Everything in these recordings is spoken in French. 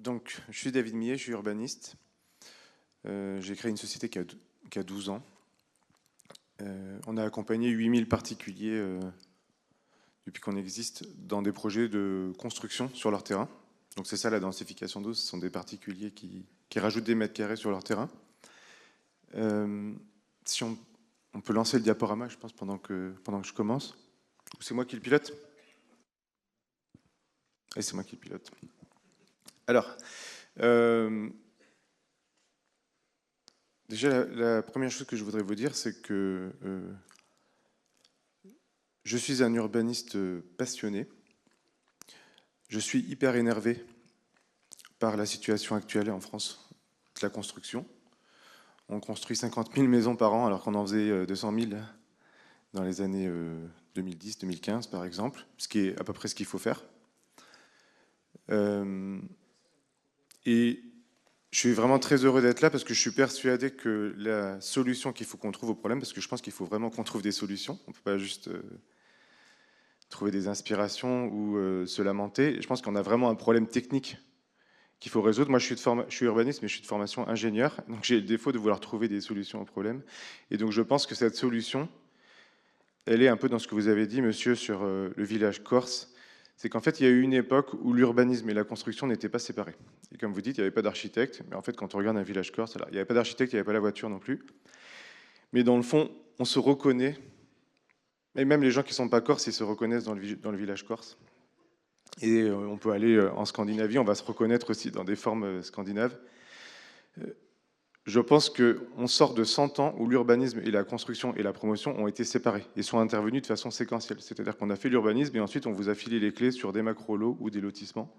Donc, je suis David Millet, je suis urbaniste. J'ai créé une société qui a 12 ans. On a accompagné 8000 particuliers depuis qu'on existe dans des projets de construction sur leur terrain. Donc c'est ça la densification d'eau, ce sont des particuliers qui rajoutent des mètres carrés sur leur terrain. Si on peut lancer le diaporama, je pense, pendant que je commence. Ou c'est moi qui le pilote? Et c'est moi qui le pilote. Alors, déjà, la première chose que je voudrais vous dire, c'est que je suis un urbaniste passionné. Je suis hyper énervé par la situation actuelle en France de la construction. On construit 50 000 maisons par an, alors qu'on en faisait 200 000 dans les années 2010-2015, par exemple, ce qui est à peu près ce qu'il faut faire. Et je suis vraiment très heureux d'être là parce que je suis persuadé que la solution qu'il faut qu'on trouve au problème, parce que je pense qu'il faut vraiment qu'on trouve des solutions, on ne peut pas juste trouver des inspirations ou se lamenter. Je pense qu'on a vraiment un problème technique qu'il faut résoudre. Moi, je suis urbaniste, mais je suis de formation ingénieur, donc j'ai le défaut de vouloir trouver des solutions au problème. Et donc je pense que cette solution, elle est un peu dans ce que vous avez dit, monsieur, sur le village corse. C'est qu'en fait, il y a eu une époque où l'urbanisme et la construction n'étaient pas séparés. Et comme vous dites, il n'y avait pas d'architecte, mais en fait, quand on regarde un village corse, alors, il n'y avait pas d'architecte, il n'y avait pas la voiture non plus. Mais dans le fond, on se reconnaît, et même les gens qui ne sont pas corses, ils se reconnaissent dans le village corse. Et on peut aller en Scandinavie, on va se reconnaître aussi dans des formes scandinaves. Je pense qu'on sort de 100 ans où l'urbanisme et la construction et la promotion ont été séparés et sont intervenus de façon séquentielle. C'est-à-dire qu'on a fait l'urbanisme et ensuite on vous a filé les clés sur des macro-lots ou des lotissements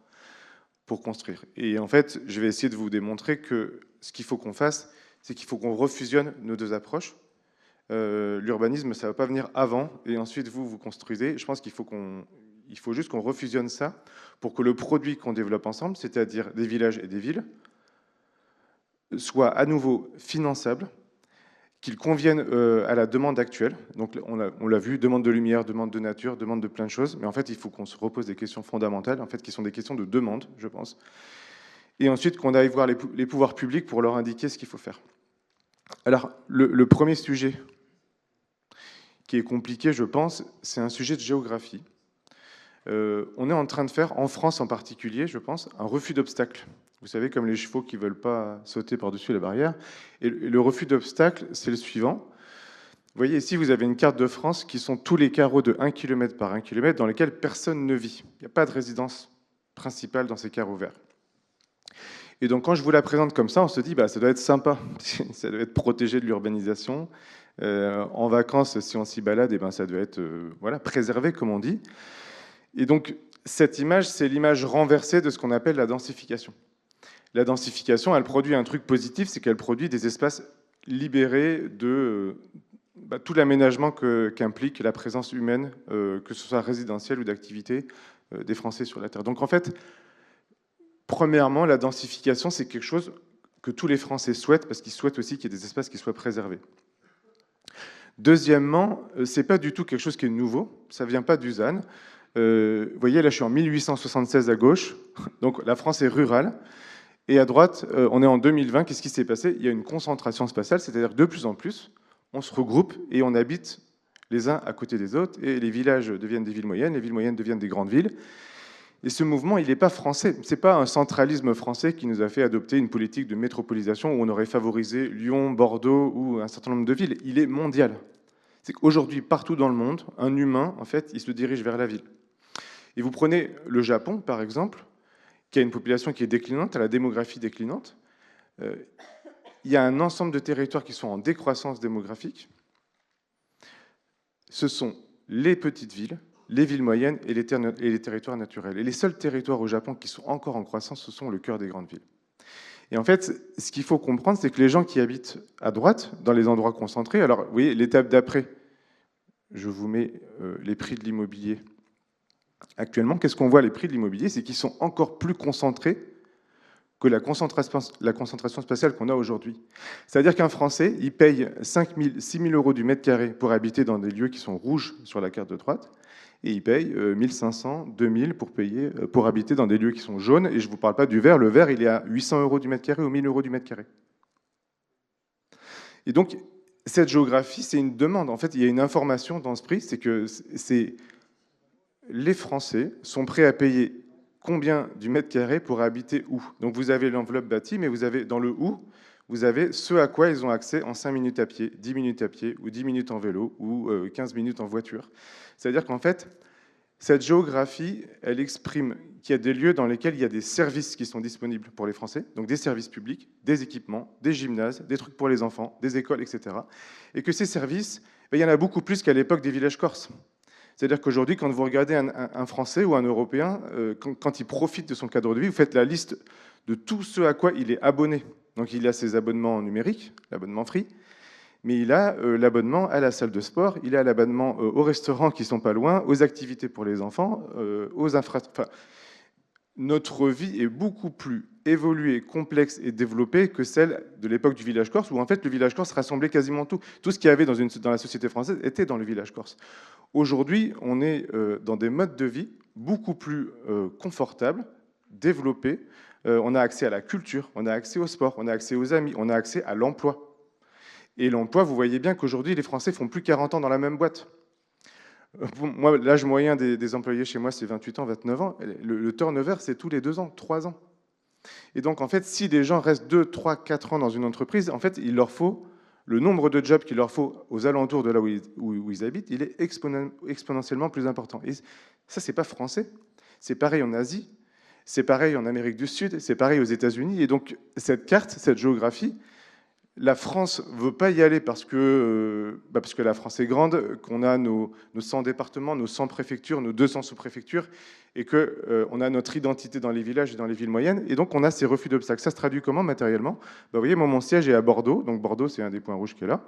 pour construire. Et en fait, je vais essayer de vous démontrer que ce qu'il faut qu'on fasse, c'est qu'il faut qu'on refusionne nos deux approches. L'urbanisme, ça ne va pas venir avant et ensuite vous construisez. Je pense qu'il faut juste qu'on refusionne ça pour que le produit qu'on développe ensemble, c'est-à-dire des villages et des villes, soit à nouveau finançable, qu'il convienne à la demande actuelle. Donc on l'a vu, demande de lumière, demande de nature, demande de plein de choses. Mais en fait, il faut qu'on se repose des questions fondamentales, en fait, qui sont des questions de demande, je pense. Et ensuite, qu'on aille voir les pouvoirs publics pour leur indiquer ce qu'il faut faire. Alors, le premier sujet qui est compliqué, je pense, c'est un sujet de géographie. On est en train de faire, en France en particulier, je pense, un refus d'obstacles. Vous savez, comme les chevaux qui ne veulent pas sauter par-dessus la barrière. Et le refus d'obstacles, c'est le suivant. Vous voyez, ici, vous avez une carte de France qui sont tous les carreaux de 1 km par 1 km dans lesquels personne ne vit. Il n'y a pas de résidence principale dans ces carreaux verts. Et donc, quand je vous la présente comme ça, on se dit, bah, ça doit être sympa. Ça doit être protégé de l'urbanisation. En vacances, si on s'y balade, eh ben, ça doit être voilà, préservé, comme on dit. Et donc, cette image, c'est l'image renversée de ce qu'on appelle la densification. La densification, elle produit un truc positif, c'est qu'elle produit des espaces libérés de tout l'aménagement qu'implique la présence humaine, que ce soit résidentielle ou d'activité des Français sur la Terre. Donc en fait, premièrement, la densification, c'est quelque chose que tous les Français souhaitent, parce qu'ils souhaitent aussi qu'il y ait des espaces qui soient préservés. Deuxièmement, c'est pas du tout quelque chose qui est nouveau, ça vient pas d'Usan. Vous voyez, là, je suis en 1876 à gauche, donc la France est rurale. Et à droite, on est en 2020. Qu'est-ce qui s'est passé? Il y a une concentration spatiale, c'est-à-dire que de plus en plus, on se regroupe et on habite les uns à côté des autres, et les villages deviennent des villes moyennes, les villes moyennes deviennent des grandes villes. Et ce mouvement, il n'est pas français. Ce n'est pas un centralisme français qui nous a fait adopter une politique de métropolisation où on aurait favorisé Lyon, Bordeaux ou un certain nombre de villes. Il est mondial. C'est qu'aujourd'hui, partout dans le monde, un humain, en fait, il se dirige vers la ville. Et vous prenez le Japon, par exemple, qui a une population qui est déclinante, à la démographie déclinante. Il y a un ensemble de territoires qui sont en décroissance démographique. Ce sont les petites villes, les villes moyennes et les territoires naturels. Et les seuls territoires au Japon qui sont encore en croissance, ce sont le cœur des grandes villes. Et en fait, ce qu'il faut comprendre, c'est que les gens qui habitent à droite, dans les endroits concentrés, alors vous voyez, l'étape d'après, je vous mets les prix de l'immobilier. Actuellement, qu'est-ce qu'on voit, les prix de l'immobilier? C'est qu'ils sont encore plus concentrés que la concentration spatiale qu'on a aujourd'hui. C'est-à-dire qu'un Français, il paye 5 000, 6 000 euros du mètre carré pour habiter dans des lieux qui sont rouges sur la carte de droite, et il paye 1 500, 2 000 pour habiter dans des lieux qui sont jaunes, et je ne vous parle pas du vert. Le vert, il est à 800 euros du mètre carré ou 1 000 euros du mètre carré. Et donc, cette géographie, c'est une demande. En fait, il y a une information dans ce prix, c'est que les Français sont prêts à payer combien du mètre carré pour habiter où. Donc vous avez l'enveloppe bâtie, mais vous avez dans le où, vous avez ce à quoi ils ont accès en 5 minutes à pied, 10 minutes à pied, ou 10 minutes en vélo, ou 15 minutes en voiture. C'est-à-dire qu'en fait, cette géographie, elle exprime qu'il y a des lieux dans lesquels il y a des services qui sont disponibles pour les Français, donc des services publics, des équipements, des gymnases, des trucs pour les enfants, des écoles, etc. Et que ces services, il y en a beaucoup plus qu'à l'époque des villages corses. C'est-à-dire qu'aujourd'hui, quand vous regardez un Français ou un Européen, quand il profite de son cadre de vie, vous faites la liste de tout ce à quoi il est abonné. Donc il a ses abonnements numériques, l'abonnement free, mais il a l'abonnement à la salle de sport, il a l'abonnement aux restaurants qui ne sont pas loin, aux activités pour les enfants, aux infrastructures. Enfin, notre vie est beaucoup plus évoluée, complexe et développée que celle de l'époque du village corse, où en fait le village corse rassemblait quasiment tout. Tout ce qu'il y avait dans la société française était dans le village corse. Aujourd'hui, on est dans des modes de vie beaucoup plus confortables, développés. On a accès à la culture, on a accès au sport, on a accès aux amis, on a accès à l'emploi. Et l'emploi, vous voyez bien qu'aujourd'hui, les Français font plus 40 ans dans la même boîte. Moi, l'âge moyen des employés chez moi, c'est 28 ans, 29 ans. Le turnover, c'est tous les 2 ans, 3 ans. Et donc, en fait, si des gens restent 2, 3, 4 ans dans une entreprise, en fait, il leur faut le nombre de jobs qu'il leur faut aux alentours de là où ils habitent, il est exponentiellement plus important. Et ça, c'est pas français. C'est pareil en Asie, c'est pareil en Amérique du Sud, c'est pareil aux États-Unis. Et donc, cette carte, cette géographie, la France ne veut pas y aller parce que la France est grande, qu'on a nos 100 départements, nos 100 préfectures, nos 200 sous-préfectures, et qu'on a notre identité dans les villages et dans les villes moyennes. Et donc, on a ces refus d'obstacles. Ça se traduit comment matériellement? Vous voyez, moi, mon siège est à Bordeaux. Donc, Bordeaux, c'est un des points rouges qui est là.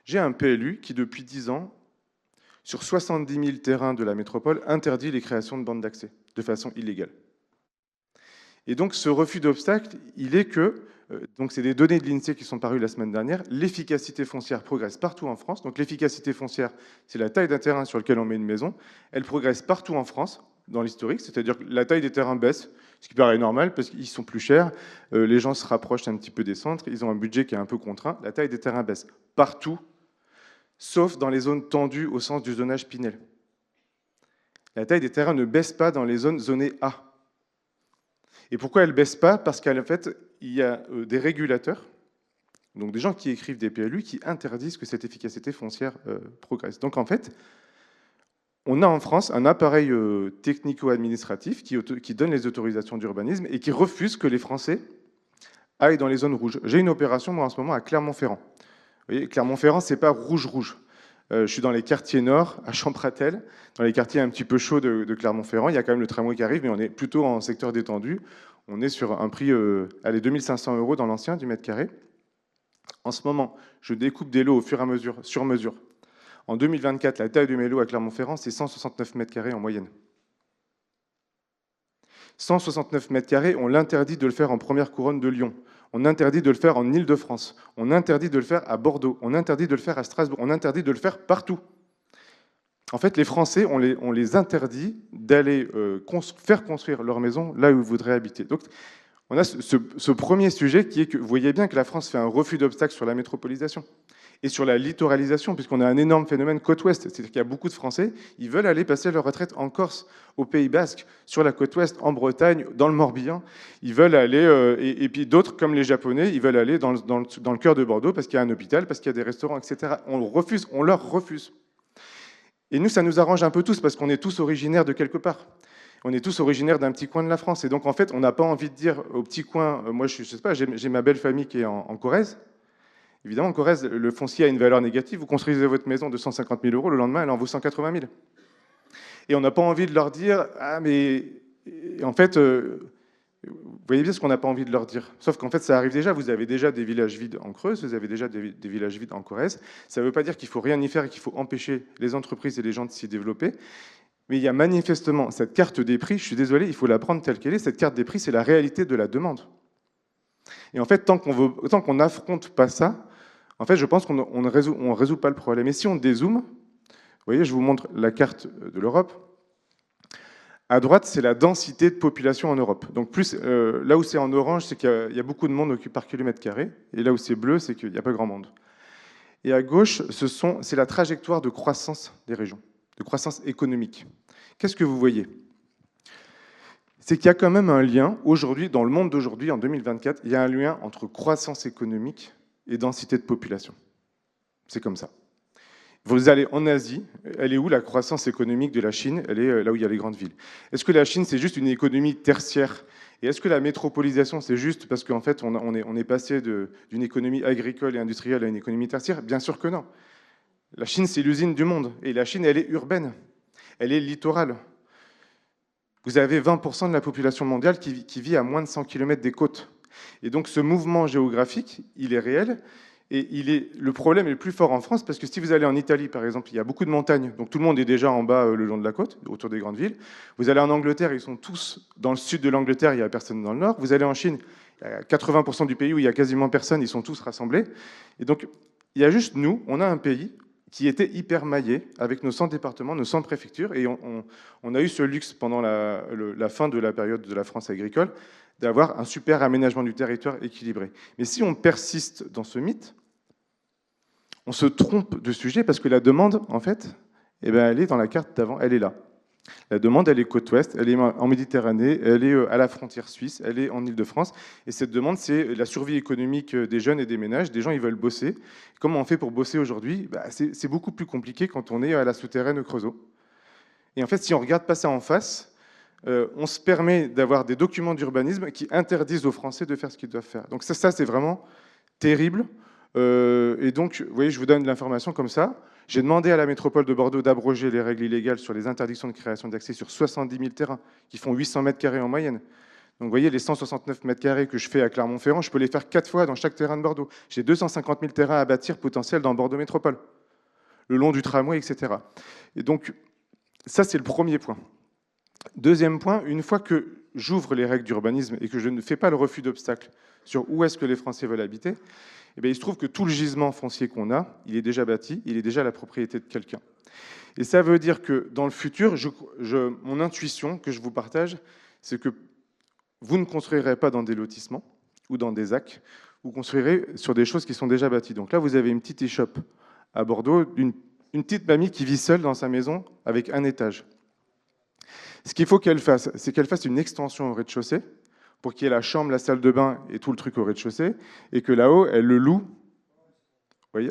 J'ai un PLU qui, depuis 10 ans, sur 70 000 terrains de la métropole, interdit les créations de bandes d'accès de façon illégale. Et donc, ce refus d'obstacle, il est que, donc c'est des données de l'INSEE qui sont parues la semaine dernière, l'efficacité foncière progresse partout en France. Donc l'efficacité foncière, c'est la taille d'un terrain sur lequel on met une maison. Elle progresse partout en France, dans l'historique, c'est-à-dire que la taille des terrains baisse, ce qui paraît normal parce qu'ils sont plus chers, les gens se rapprochent un petit peu des centres, ils ont un budget qui est un peu contraint, la taille des terrains baisse partout, sauf dans les zones tendues au sens du zonage Pinel. La taille des terrains ne baisse pas dans les zones zonées A. Et pourquoi elle ne baisse pas? Parce qu'en fait, il y a des régulateurs, donc des gens qui écrivent des PLU, qui interdisent que cette efficacité foncière progresse. Donc en fait, on a en France un appareil technico-administratif qui donne les autorisations d'urbanisme et qui refuse que les Français aillent dans les zones rouges. J'ai une opération, moi, en ce moment, à Clermont-Ferrand. Vous voyez, Clermont-Ferrand, ce n'est pas rouge-rouge. Je suis dans les quartiers nord, à Champratel, dans les quartiers un petit peu chauds de Clermont-Ferrand. Il y a quand même le tramway qui arrive, mais on est plutôt en secteur détendu. On est sur un prix, allez, 2 500 € dans l'ancien du mètre carré. En ce moment, je découpe des lots au fur et à mesure, sur mesure. En 2024, la taille de mes lots à Clermont-Ferrand, c'est 169 mètres carrés en moyenne. 169 mètres carrés, on l'interdit de le faire en première couronne de Lyon. On interdit de le faire en Île-de-France. On interdit de le faire à Bordeaux. On interdit de le faire à Strasbourg. On interdit de le faire partout. En fait, les Français, on les interdit d'aller faire construire leur maison là où ils voudraient habiter. Donc, on a ce premier sujet qui est que vous voyez bien que la France fait un refus d'obstacle sur la métropolisation et sur la littoralisation, puisqu'on a un énorme phénomène côte ouest. C'est-à-dire qu'il y a beaucoup de Français, ils veulent aller passer leur retraite en Corse, au Pays Basque, sur la côte ouest, en Bretagne, dans le Morbihan. Ils veulent aller, et puis d'autres, comme les Japonais, ils veulent aller dans le cœur de Bordeaux parce qu'il y a un hôpital, parce qu'il y a des restaurants, etc. On leur refuse. Et nous, ça nous arrange un peu tous, parce qu'on est tous originaires de quelque part. On est tous originaires d'un petit coin de la France. Et donc, en fait, on n'a pas envie de dire au petit coin, moi, je sais pas, j'ai ma belle famille qui est en Corrèze. Évidemment, en Corrèze, le foncier a une valeur négative. Vous construisez votre maison de 150 000 €, le lendemain, elle en vaut 180 000. Et on n'a pas envie de leur dire, ah, mais en fait, vous voyez bien ce qu'on n'a pas envie de leur dire. Sauf qu'en fait, ça arrive déjà. Vous avez déjà des villages vides en Creuse, vous avez déjà des villages vides en Corrèze. Ça ne veut pas dire qu'il ne faut rien y faire et qu'il faut empêcher les entreprises et les gens de s'y développer. Mais il y a manifestement cette carte des prix, je suis désolé, il faut la prendre telle qu'elle est, cette carte des prix, c'est la réalité de la demande. Et en fait, tant qu'on n'affronte pas ça, en fait, je pense qu'on ne résout pas le problème. Et si on dézoome, vous voyez, je vous montre la carte de l'Europe. À droite, c'est la densité de population en Europe. Donc plus, là où c'est en orange, c'est qu'il y a beaucoup de monde par kilomètre carré. Et là où c'est bleu, c'est qu'il n'y a pas grand monde. Et à gauche, c'est la trajectoire de croissance des régions, de croissance économique. Qu'est-ce que vous voyez? C'est qu'il y a quand même un lien, aujourd'hui, dans le monde d'aujourd'hui, en 2024, il y a un lien entre croissance économique et densité de population. C'est comme ça. Vous allez en Asie, elle est où la croissance économique de la Chine? Elle est là où il y a les grandes villes. Est-ce que la Chine, c'est juste une économie tertiaire? Et est-ce que la métropolisation, c'est juste parce qu'en fait, on est passé d'une économie agricole et industrielle à une économie tertiaire? Bien sûr que non. La Chine, c'est l'usine du monde. Et la Chine, elle est urbaine. Elle est littorale. Vous avez 20% de la population mondiale qui vit à moins de 100 km des côtes. Et donc, ce mouvement géographique, il est réel. Et le problème est le plus fort en France, parce que si vous allez en Italie, par exemple, il y a beaucoup de montagnes, donc tout le monde est déjà en bas le long de la côte, autour des grandes villes. Vous allez en Angleterre, ils sont tous dans le sud de l'Angleterre, il n'y a personne dans le nord. Vous allez en Chine, il y a 80% du pays où il n'y a quasiment personne, ils sont tous rassemblés. Et donc, il y a juste nous, on a un pays qui était hyper maillé, avec nos 100 départements, nos 100 préfectures, et on a eu ce luxe pendant la fin de la période de la France agricole, d'avoir un super aménagement du territoire équilibré. Mais si on persiste dans ce mythe, on se trompe de sujet parce que la demande, en fait, eh ben, elle est dans la carte d'avant, elle est là. La demande, elle est côte ouest, elle est en Méditerranée, elle est à la frontière suisse, elle est en Île-de-France. Et cette demande, c'est la survie économique des jeunes et des ménages. Des gens, ils veulent bosser. Comment on fait pour bosser aujourd'hui? C'est beaucoup plus compliqué quand on est à la souterraine Creusot. Et en fait, si on ne regarde pas ça en face, on se permet d'avoir des documents d'urbanisme qui interdisent aux Français de faire ce qu'ils doivent faire. Donc ça c'est vraiment terrible. Et donc, vous voyez, je vous donne l'information comme ça. J'ai demandé à la métropole de Bordeaux d'abroger les règles illégales sur les interdictions de création d'accès sur 70 000 terrains, qui font 800 mètres carrés en moyenne. Donc vous voyez, les 169 mètres carrés que je fais à Clermont-Ferrand, je peux les faire 4 fois dans chaque terrain de Bordeaux. J'ai 250 000 terrains à bâtir potentiels dans Bordeaux Métropole, le long du tramway, etc. Et donc, ça c'est le premier point. Deuxième point, une fois que j'ouvre les règles d'urbanisme et que je ne fais pas le refus d'obstacle sur où est-ce que les Français veulent habiter, eh bien, il se trouve que tout le gisement foncier qu'on a, il est déjà bâti, il est déjà la propriété de quelqu'un. Et ça veut dire que dans le futur, mon intuition que je vous partage, c'est que vous ne construirez pas dans des lotissements ou dans des ZAC, vous construirez sur des choses qui sont déjà bâties. Donc là, vous avez une petite échoppe à Bordeaux, une petite mamie qui vit seule dans sa maison avec un étage. Ce qu'il faut qu'elle fasse, c'est qu'elle fasse une extension au rez-de-chaussée pour qu'il y ait la chambre, la salle de bain et tout le truc au rez-de-chaussée, et que là-haut, elle le loue, vous voyez,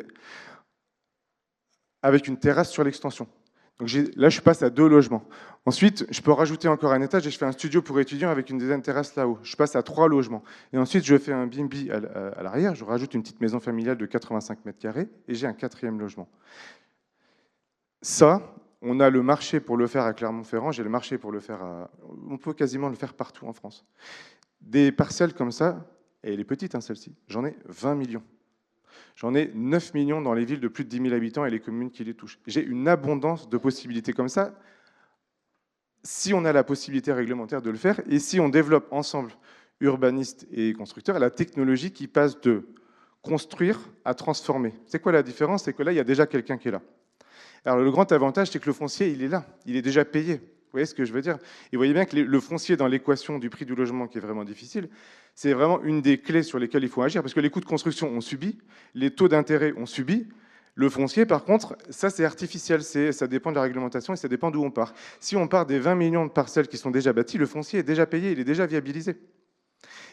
avec une terrasse sur l'extension. Donc là, je passe à 2 logements. Ensuite, je peux rajouter encore un étage et je fais un studio pour étudiants avec une deuxième terrasse là-haut. Je passe à 3 logements. Et ensuite, je fais un bimbi à l'arrière, je rajoute une petite maison familiale de 85 mètres carrés et j'ai un 4e logement. Ça, on a le marché pour le faire à Clermont-Ferrand, j'ai le marché pour le faire on peut quasiment le faire partout en France. Des parcelles comme ça, et elle est petite, hein, celle-ci, j'en ai 20 millions. J'en ai 9 millions dans les villes de plus de 10 000 habitants et les communes qui les touchent. J'ai une abondance de possibilités comme ça, si on a la possibilité réglementaire de le faire, et si on développe ensemble, urbanistes et constructeurs, la technologie qui passe de construire à transformer. C'est quoi la différence? C'est que là, il y a déjà quelqu'un qui est là. Alors le grand avantage, c'est que le foncier, il est là, il est déjà payé. Vous voyez ce que je veux dire? Et vous voyez bien que le foncier dans l'équation du prix du logement, qui est vraiment difficile, c'est vraiment une des clés sur lesquelles il faut agir, parce que les coûts de construction ont subi, les taux d'intérêt ont subi. Le foncier, par contre, ça c'est artificiel, ça dépend de la réglementation et ça dépend d'où on part. Si on part des 20 millions de parcelles qui sont déjà bâties, le foncier est déjà payé, il est déjà viabilisé.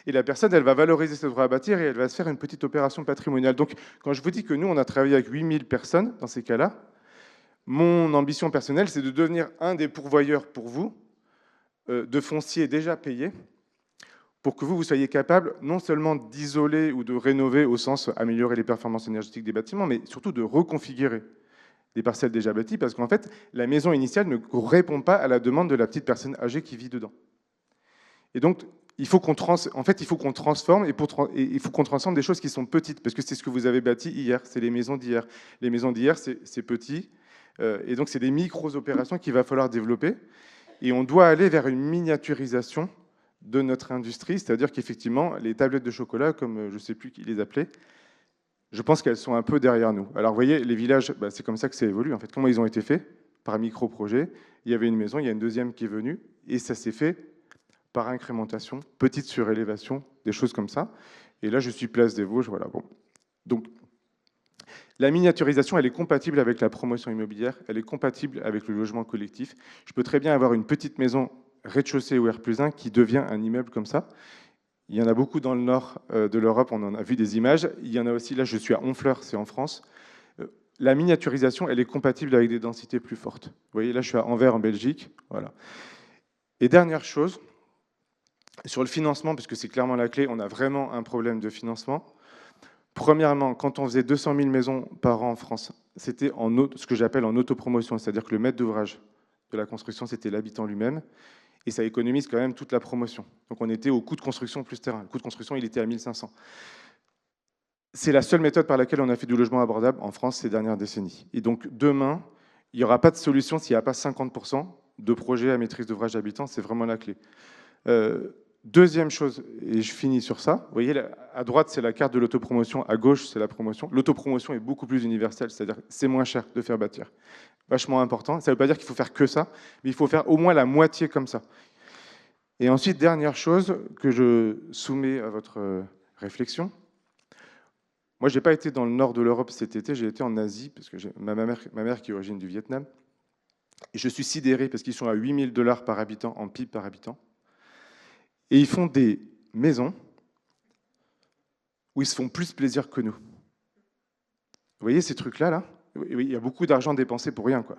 Et la personne, elle va valoriser ses droits à bâtir et elle va se faire une petite opération patrimoniale. Donc, quand je vous dis que nous, on a travaillé avec 8000 personnes dans ces cas-là, mon ambition personnelle, c'est de devenir un des pourvoyeurs pour vous de foncier déjà payé pour que vous soyez capable non seulement d'isoler ou de rénover au sens améliorer les performances énergétiques des bâtiments, mais surtout de reconfigurer des parcelles déjà bâties parce qu'en fait, la maison initiale ne répond pas à la demande de la petite personne âgée qui vit dedans. Et donc, il faut qu'on transforme et il faut qu'on transforme des choses qui sont petites parce que c'est ce que vous avez bâti hier, c'est les maisons d'hier. Les maisons d'hier, c'est petit. Et donc, c'est des micro-opérations qu'il va falloir développer. Et on doit aller vers une miniaturisation de notre industrie, c'est-à-dire qu'effectivement, les tablettes de chocolat, comme je ne sais plus qui les appelait, je pense qu'elles sont un peu derrière nous. Alors, vous voyez, les villages, bah, c'est comme ça que ça évolue. En fait, comment ils ont été faits? Par micro-projet. Il y avait une maison, il y a une deuxième qui est venue, et ça s'est fait par incrémentation, petite surélévation, des choses comme ça. Et là, je suis place des Vosges, voilà. Bon. Donc, la miniaturisation, elle est compatible avec la promotion immobilière, elle est compatible avec le logement collectif. Je peux très bien avoir une petite maison rez-de-chaussée ou R+1 qui devient un immeuble comme ça. Il y en a beaucoup dans le nord de l'Europe, on en a vu des images. Il y en a aussi, là je suis à Honfleur, c'est en France. La miniaturisation, elle est compatible avec des densités plus fortes. Vous voyez, là je suis à Anvers en Belgique. Voilà. Et dernière chose, sur le financement, parce que c'est clairement la clé, on a vraiment un problème de financement. Premièrement, quand on faisait 200 000 maisons par an en France, c'était ce que j'appelle en autopromotion, c'est-à-dire que le maître d'ouvrage de la construction, c'était l'habitant lui-même, et ça économise quand même toute la promotion. Donc on était au coût de construction plus terrain. Le coût de construction, il était à 1500. C'est la seule méthode par laquelle on a fait du logement abordable en France ces dernières décennies. Et donc demain, il n'y aura pas de solution s'il n'y a pas 50% de projets à maîtrise d'ouvrage habitant, c'est vraiment la clé. Deuxième chose, et je finis sur ça, vous voyez, à droite, c'est la carte de l'autopromotion, à gauche, c'est la promotion. L'autopromotion est beaucoup plus universelle, c'est-à-dire c'est moins cher de faire bâtir. Vachement important. Ça ne veut pas dire qu'il faut faire que ça, mais il faut faire au moins la moitié comme ça. Et ensuite, dernière chose que je soumets à votre réflexion. Moi, je n'ai pas été dans le nord de l'Europe cet été, j'ai été en Asie, parce que ma mère qui est originaire du Vietnam. Et je suis sidéré parce qu'ils sont à 8 000 $ par habitant, en PIB par habitant. Et ils font des maisons où ils se font plus plaisir que nous. Vous voyez ces trucs-là, là? Il y a beaucoup d'argent dépensé pour rien, quoi.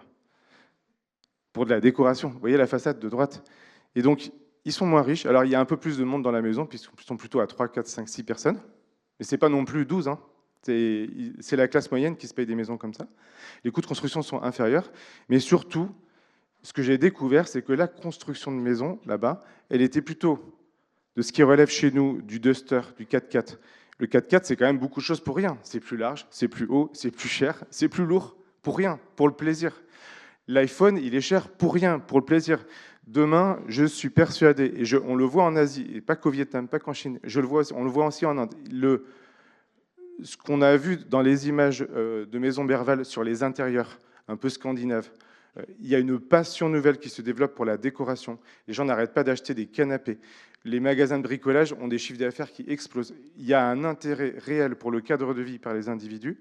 Pour de la décoration. Vous voyez la façade de droite? Et donc, ils sont moins riches. Alors, il y a un peu plus de monde dans la maison, puisqu'ils sont plutôt à 3, 4, 5, 6 personnes. Mais ce n'est pas non plus 12. Hein. C'est la classe moyenne qui se paye des maisons comme ça. Les coûts de construction sont inférieurs. Mais surtout, ce que j'ai découvert, c'est que la construction de maisons, là-bas, elle était plutôt de ce qui relève chez nous du Duster, du 4x4. Le 4x4, c'est quand même beaucoup de choses pour rien. C'est plus large, c'est plus haut, c'est plus cher, c'est plus lourd, pour rien, pour le plaisir. L'iPhone, il est cher pour rien, pour le plaisir. Demain, je suis persuadé, et on le voit en Asie, et pas qu'au Vietnam, pas qu'en Chine, on le voit aussi en Inde. Ce qu'on a vu dans les images de Maison Berval sur les intérieurs, un peu scandinaves, il y a une passion nouvelle qui se développe pour la décoration. Les gens n'arrêtent pas d'acheter des canapés. Les magasins de bricolage ont des chiffres d'affaires qui explosent. Il y a un intérêt réel pour le cadre de vie par les individus.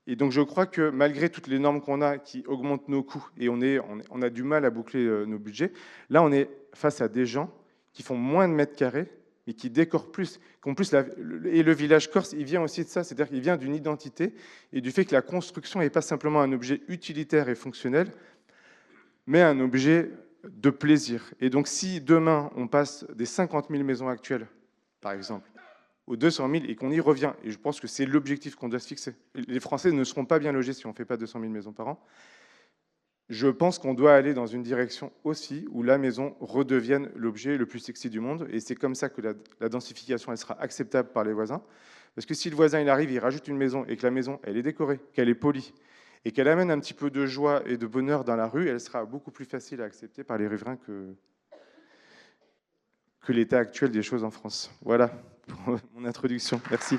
Et donc je crois que malgré toutes les normes qu'on a qui augmentent nos coûts et on a du mal à boucler nos budgets, là on est face à des gens qui font moins de mètres carrés mais qui décorent plus. Et le village corse, il vient aussi de ça, c'est-à-dire qu'il vient d'une identité et du fait que la construction n'est pas simplement un objet utilitaire et fonctionnel, mais un objet de plaisir. Et donc si demain on passe des 50 000 maisons actuelles, par exemple, aux 200 000 et qu'on y revient, et je pense que c'est l'objectif qu'on doit se fixer. Les Français ne seront pas bien logés si on ne fait pas 200 000 maisons par an. Je pense qu'on doit aller dans une direction aussi où la maison redevienne l'objet le plus sexy du monde, et c'est comme ça que la densification elle sera acceptable par les voisins. Parce que si le voisin il arrive, il rajoute une maison, et que la maison elle est décorée, qu'elle est polie, et qu'elle amène un petit peu de joie et de bonheur dans la rue, elle sera beaucoup plus facile à accepter par les riverains que l'état actuel des choses en France. Voilà pour mon introduction. Merci.